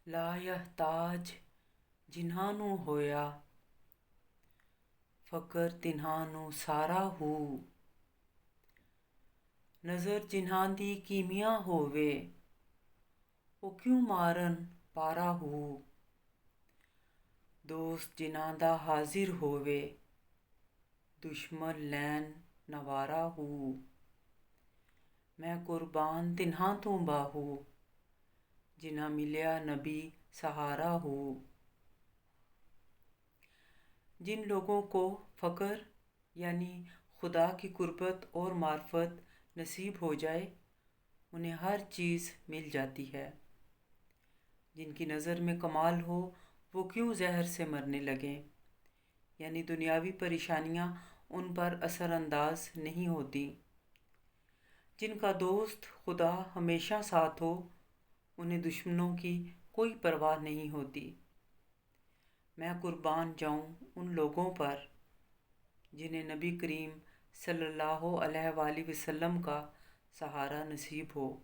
ਲਾਇਹਤਾਜ ਜਿਨ੍ਹਾਂ ਨੂੰ ਹੋਇਆ, ਫ਼ਕਰ ਤਿਨ੍ਹਾਂ ਨੂੰ ਸਾਰਾ ਹੂ। ਨਜ਼ਰ ਜਿਨ੍ਹਾਂ ਦੀ ਕੀਮੀਆਂ ਹੋਵੇ, ਉਹ ਕਿਉਂ ਮਾਰਨ ਪਾਰਾ ਹੂ। ਦੋਸਤ ਜਿਨ੍ਹਾਂ ਦਾ ਹਾਜ਼ਿਰ ਹੋਵੇ, ਦੁਸ਼ਮਣ ਲੈਣ ਨਵਾਰਾ ਹੂ। ਮੈਂ ਕੁਰਬਾਨ ਤਿਨ੍ਹਾਂ ਤੋਂ ਬਾਹੂ, जिन्हें मिलिया नबी सहारा हो। जिन लोगों को फ़क्र यानी खुदा की कुर्बत और मार्फत नसीब हो जाए, उन्हें हर चीज़ मिल जाती है। जिनकी नज़र में कमाल हो, वो क्यों जहर से मरने लगें, यानी दुनियावी परेशानियाँ उन पर असरअंदाज नहीं होती। जिनका दोस्त खुदा हमेशा साथ हो, उन्हें दुश्मनों की कोई परवाह नहीं होती। मैं कुर्बान जाऊं उन लोगों पर जिन्हें नबी करीम सल्लल्लाहु अलैहि वसल्लम का सहारा नसीब हो।